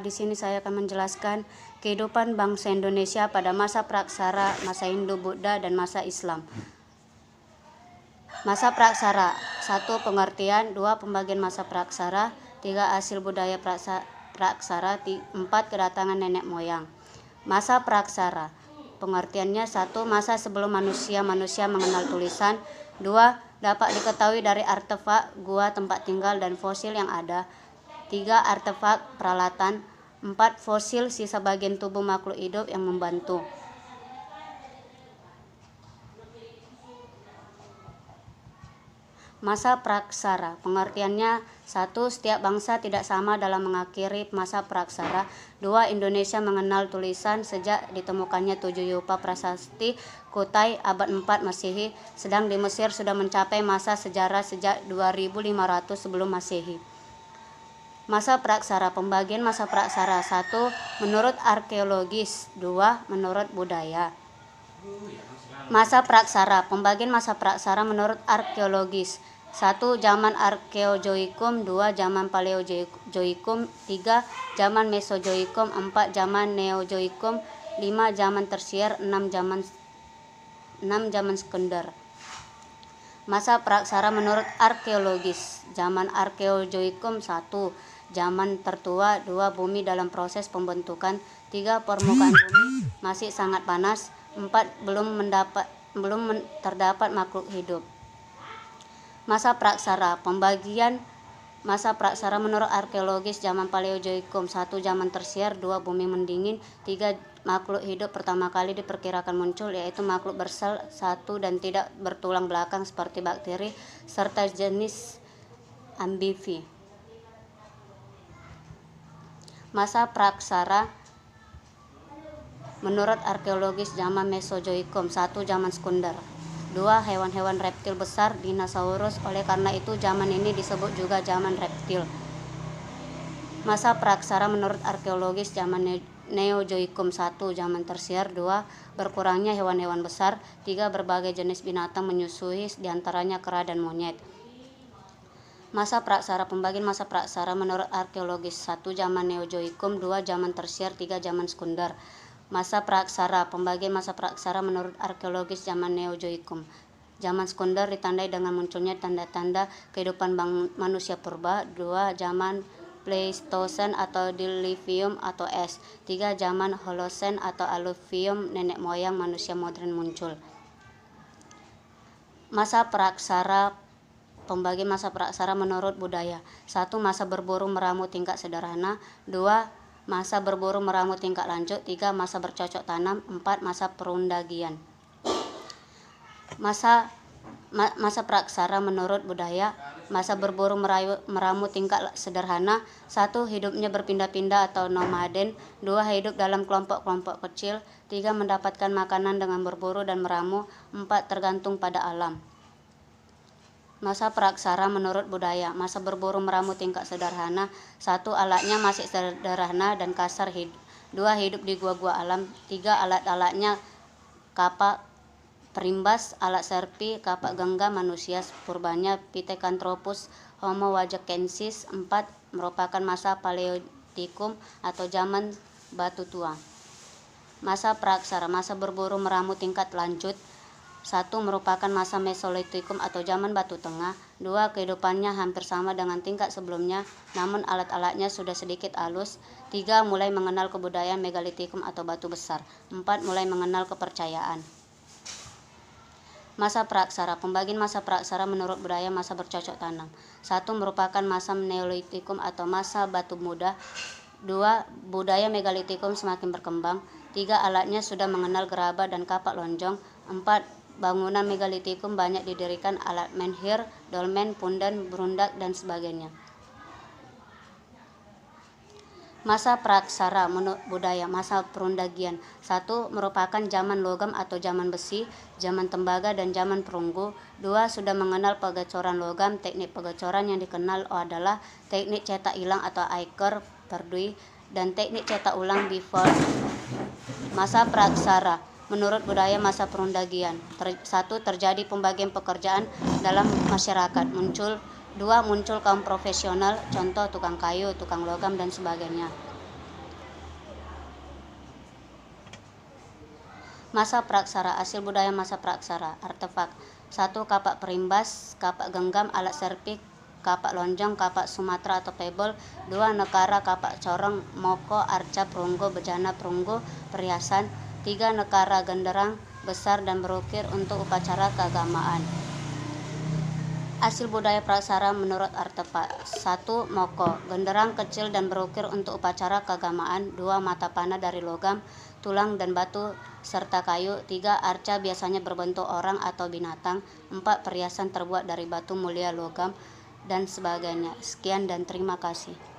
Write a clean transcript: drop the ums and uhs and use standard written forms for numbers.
di sini saya akan menjelaskan kehidupan bangsa Indonesia pada masa praksara, masa Hindu, Buddha, dan masa Islam. Masa praksara, 1. Pengertian, 2. Pembagian masa praksara, 3. Hasil budaya praksara, 4. Kedatangan nenek moyang. Masa praksara, pengertiannya 1. Masa sebelum manusia mengenal tulisan, 2. Dapat diketahui dari artefak, gua, tempat tinggal, dan fosil yang ada, 3. Artefak peralatan, 4. Fosil sisa bagian tubuh makhluk hidup yang membantu. Masa praksara, pengertiannya 1. Setiap bangsa tidak sama dalam mengakhiri masa praksara. 2. Indonesia mengenal tulisan sejak ditemukannya 7 yupa prasasti Kutai abad 4 Masehi, sedang di Mesir sudah mencapai masa sejarah sejak 2500 sebelum Masehi. Masa praksara, pembagian masa praksara, 1. Menurut arkeologis, 2. Menurut budaya. Masa praksara, pembagian masa praksara menurut arkeologis, 1. Zaman Arkeozoikum, 2. Zaman Paleozoikum, 3. Zaman Mesozoikum, 4. Zaman Neozoikum, 5. Zaman Tersier, 6. Zaman Sekunder. Masa praksara menurut arkeologis, zaman Arkeozoikum, 1. Zaman tertua, 2. Bumi dalam proses pembentukan, 3. Permukaan bumi masih sangat panas, 4. Belum terdapat makhluk hidup. Masa praksara, pembagian masa praksara menurut arkeologis, zaman Paleozoikum, 1. Zaman Tersier, 2. Bumi mendingin, 3. Makhluk hidup pertama kali diperkirakan muncul, yaitu makhluk bersel 1 dan tidak bertulang belakang seperti bakteri, serta jenis amfibi. Masa praksara menurut arkeologis, zaman Mesozoikum, 1. Zaman Sekunder, 2. Hewan-hewan reptil besar, dinosaurus, oleh karena itu zaman ini disebut juga zaman reptil. Masa praksara menurut arkeologis, zaman Neozoikum, 1. Zaman Tersier, 2. Berkurangnya hewan-hewan besar, 3. Berbagai jenis binatang menyusui, diantaranya kera dan monyet. Masa praksara, pembagian masa praksara menurut arkeologis, 1. Zaman Neozoikum, 2. Zaman Tersier, 3. Zaman Sekunder. Masa praksara, pembagian masa praksara menurut arkeologis, zaman Neozoikum. Zaman Sekunder ditandai dengan munculnya tanda-tanda kehidupan manusia purba. 2. Zaman Pleistosen atau Diluvium atau es. 3. Zaman Holosen atau Aluvium, nenek moyang manusia modern muncul. Masa praksara, pembagian masa praksara menurut budaya, 1. Masa berburu meramu tingkat sederhana, 2. Masa berburu meramu tingkat lanjut, 3. Masa bercocok tanam, 4. Masa perundagian. Masa praksara menurut budaya, masa berburu meramu tingkat sederhana, 1. Hidupnya berpindah-pindah atau nomaden, 2. Hidup dalam kelompok-kelompok kecil, 3. Mendapatkan makanan dengan berburu dan meramu, 4. Tergantung pada alam. Masa praksara menurut budaya, masa berburu meramu tingkat sederhana, 1. Alatnya masih sederhana dan kasar, 2. Hidup di gua-gua alam, 3. Alat-alatnya kapak perimbas, alat serpi, kapak genggam manusia purbanya, Pithecanthropus, Homo wajakensis, 4. Merupakan masa Paleolitikum atau zaman batu tua. Masa praksara, masa berburu meramu tingkat lanjut, 1. Merupakan masa Mesolitikum atau zaman batu tengah, 2. Kehidupannya hampir sama dengan tingkat sebelumnya, namun alat-alatnya sudah sedikit halus, 3. Mulai mengenal kebudayaan Megalitikum atau batu besar, 4. Mulai mengenal kepercayaan. Masa praksara, pembagian masa praksara menurut budaya, masa bercocok tanam, 1. Merupakan masa Neolitikum atau masa batu muda, 2. Budaya Megalitikum semakin berkembang, 3. Alatnya sudah mengenal gerabah dan kapak lonjong, 4. Bangunan Megalitikum banyak didirikan, alat menhir, dolmen, pundan, berundak, dan sebagainya. Masa praksara menurut budaya, masa perundagian, 1. Merupakan zaman logam atau zaman besi, zaman tembaga, dan zaman perunggu, 2. Sudah mengenal pengecoran logam. Teknik pengecoran yang dikenal adalah teknik cetak hilang atau Aiker Perdui dan teknik cetak ulang Before. Masa praksara menurut budaya, masa perundagian, 1. Terjadi pembagian pekerjaan dalam masyarakat, 2. Muncul kaum profesional, contoh tukang kayu, tukang logam, dan sebagainya. Masa praksara, hasil budaya masa praksara, artefak. 1. Kapak perimbas, kapak genggam, alat serpik, kapak lonjong, kapak Sumatera atau pebol. 2. Nekara, kapak corong, moko, arca, perunggu, bejana, perunggu, perhiasan. 3. Nekara, genderang, besar dan berukir untuk upacara keagamaan. Hasil budaya praksara menurut artefak. 1. Moko, genderang kecil dan berukir untuk upacara keagamaan. 2. Mata panah dari logam, tulang dan batu serta kayu. 3. Arca biasanya berbentuk orang atau binatang. 4. Perhiasan terbuat dari batu mulia, logam dan sebagainya. Sekian dan terima kasih.